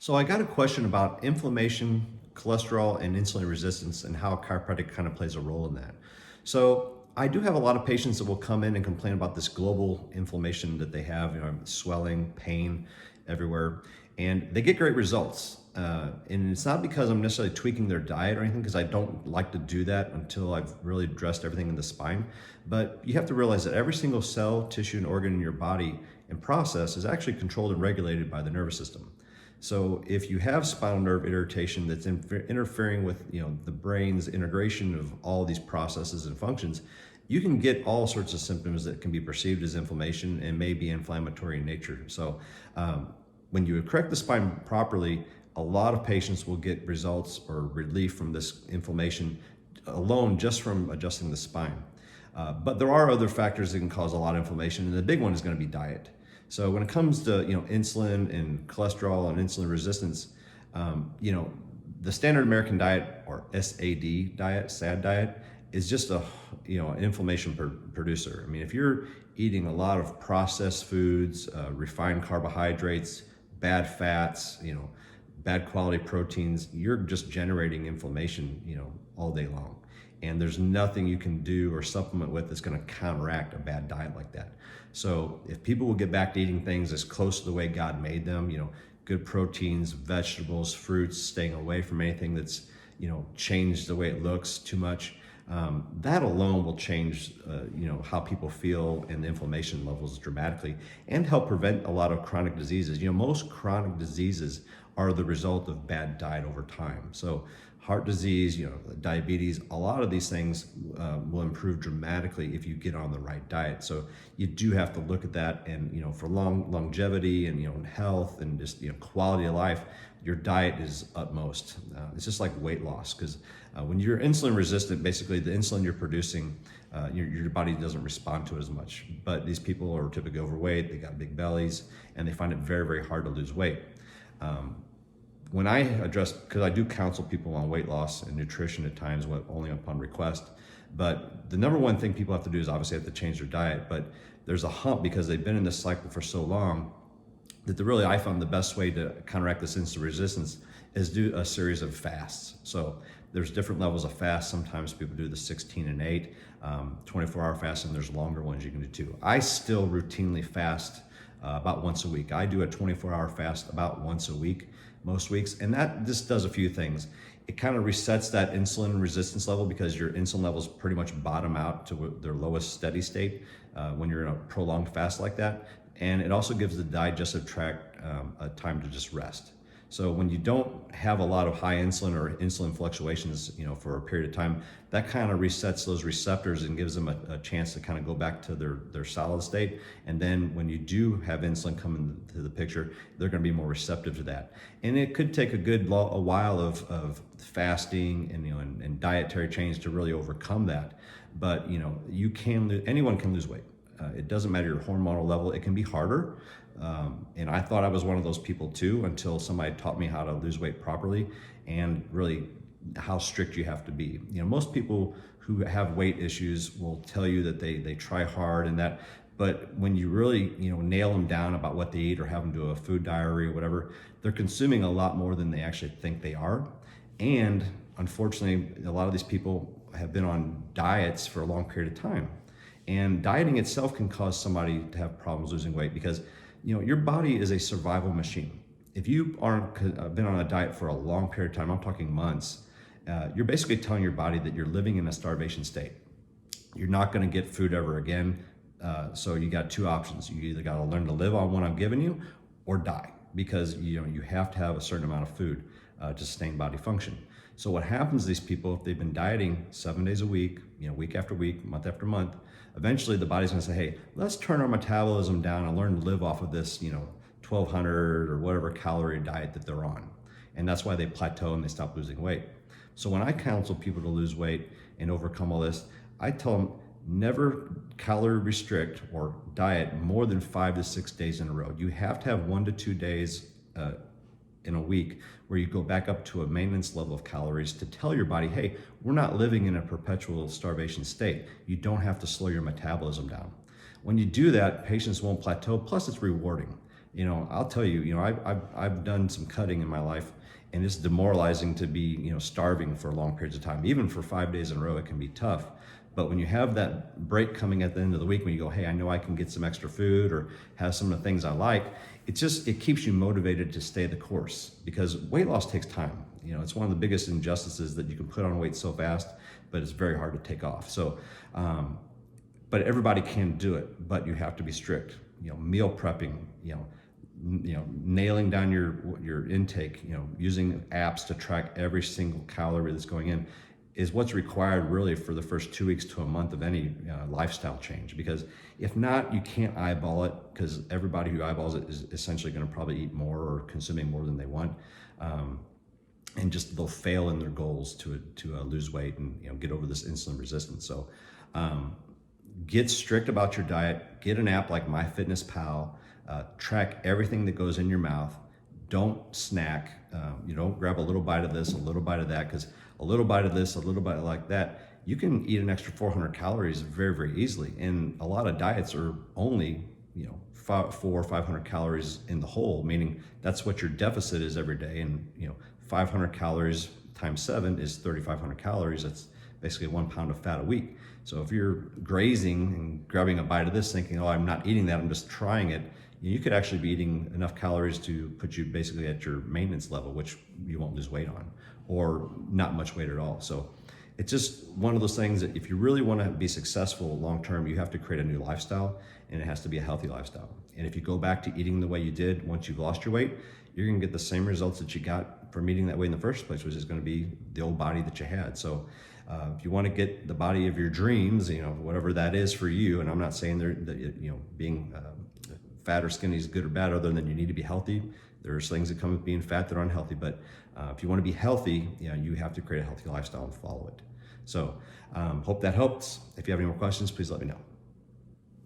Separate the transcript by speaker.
Speaker 1: So I got a question about inflammation, cholesterol, and insulin resistance and how chiropractic kind of plays a role in that. So I do have a lot of patients that will come in and complain about this global inflammation that they have, swelling, pain everywhere, and they get great results. And it's not because I'm necessarily tweaking their diet or anything, because I don't like to do that until I've really addressed everything in the spine. But you have to realize that every single cell, tissue, and organ in your body and process is actually controlled and regulated by the nervous system. So if you have spinal nerve irritation that's interfering with the brain's integration of all these processes and functions, you can get all sorts of symptoms that can be perceived as inflammation and may be inflammatory in nature. So when you correct the spine properly, a lot of patients will get results or relief from this inflammation alone just from adjusting the spine. But there are other factors that can cause a lot of inflammation, and the big one is going to be diet. So when it comes to insulin and cholesterol and insulin resistance, the standard American diet, or SAD diet, SAD diet, is just an inflammation producer. I mean, if you're eating a lot of processed foods, refined carbohydrates, bad fats, bad quality proteins, you're just generating inflammation, all day long. And there's nothing you can do or supplement with that's going to counteract a bad diet like that. So if people will get back to eating things as close to the way God made them, good proteins, vegetables, fruits, staying away from anything that's, changed the way it looks too much, that alone will change, how people feel and the inflammation levels dramatically, and help prevent a lot of chronic diseases. Most chronic diseases are the result of bad diet over time. So heart disease, diabetes, a lot of these things will improve dramatically if you get on the right diet. So you do have to look at that, and for longevity and health and just quality of life, your diet is utmost. It's just like weight loss, because when you're insulin resistant, basically the insulin you're producing, your body doesn't respond to it as much. But these people are typically overweight, they got big bellies, and they find it very, very hard to lose weight. When I address, because I do counsel people on weight loss and nutrition at times, only upon request, but the number one thing people have to do is obviously have to change their diet. But there's a hump, because they've been in this cycle for so long, that I found the best way to counteract this insulin resistance is do a series of fasts. So there's different levels of fast. Sometimes people do the 16 and 8, 24-hour fast, and there's longer ones you can do too. I still routinely fast about once a week. I do a 24-hour fast about once a week, most weeks, and that just does a few things. It kind of resets that insulin resistance level, because your insulin levels pretty much bottom out to their lowest steady state when you're in a prolonged fast like that. And it also gives the digestive tract a time to just rest. So when you don't have a lot of high insulin or insulin fluctuations, for a period of time, that kind of resets those receptors and gives them a chance to kind of go back to their solid state. And then when you do have insulin come into the picture, they're going to be more receptive to that. And it could take a while of fasting and dietary change to really overcome that. But anyone can lose weight. It doesn't matter your hormonal level. It can be harder. And I thought I was one of those people too, until somebody taught me how to lose weight properly, and really how strict you have to be. Most people who have weight issues will tell you that they try hard and that, but when you really nail them down about what they eat or have them do a food diary or whatever, they're consuming a lot more than they actually think they are. And unfortunately, a lot of these people have been on diets for a long period of time. And dieting itself can cause somebody to have problems losing weight, because your body is a survival machine. If you aren't been on a diet for a long period of time, I'm talking months, you're basically telling your body that you're living in a starvation state. You're not going to get food ever again. So you got two options. You either got to learn to live on what I'm giving you, or die, because you have to have a certain amount of food to sustain body function. So what happens to these people, if they've been dieting 7 days a week, week after week, month after month, eventually the body's going to say, hey, let's turn our metabolism down and learn to live off of this 1,200 or whatever calorie diet that they're on. And that's why they plateau and they stop losing weight. So when I counsel people to lose weight and overcome all this, I tell them never calorie restrict or diet more than 5 to 6 days in a row. You have to have 1 to 2 days in a week where you go back up to a maintenance level of calories to tell your body, hey, we're not living in a perpetual starvation state. You don't have to slow your metabolism down. When you do that, patients won't plateau, plus it's rewarding. I'll tell you, I've done some cutting in my life, and it's demoralizing to be, starving for long periods of time. Even for 5 days in a row, it can be tough. But when you have that break coming at the end of the week, when you go, hey, I know I can get some extra food or have some of the things I like, it keeps you motivated to stay the course, because weight loss takes time. It's one of the biggest injustices that you can put on weight so fast, but it's very hard to take off. So, but everybody can do it, but you have to be strict. Meal prepping, nailing down your intake, using apps to track every single calorie that's going in is what's required really for the first 2 weeks to a month of any lifestyle change. Because if not, you can't eyeball it, because everybody who eyeballs it is essentially going to probably eat more or consuming more than they want. And just they'll fail in their goals to lose weight and get over this insulin resistance. So get strict about your diet. Get an app like MyFitnessPal. Track everything that goes in your mouth. Don't snack. You don't grab a little bite of this, a little bite of that, because a little bite of this, a little bite like that, you can eat an extra 400 calories very, very easily. And a lot of diets are only 400 or 500 calories in the whole, meaning that's what your deficit is every day. And 500 calories times 7 is 3,500 calories. That's basically 1 pound of fat a week. So if you're grazing and grabbing a bite of this thinking, oh, I'm not eating that, I'm just trying it, you could actually be eating enough calories to put you basically at your maintenance level, which you won't lose weight on, or not much weight at all. So it's just one of those things that if you really want to be successful long-term, you have to create a new lifestyle, and it has to be a healthy lifestyle. And if you go back to eating the way you did once you've lost your weight, you're going to get the same results that you got from eating that way in the first place, which is going to be the old body that you had. So if you want to get the body of your dreams, whatever that is for you, and I'm not saying that being fat or skinny is good or bad, other than you need to be healthy. There's things that come with being fat that are unhealthy, but if you want to be healthy, you have to create a healthy lifestyle and follow it. So hope that helps. If you have any more questions, please let me know.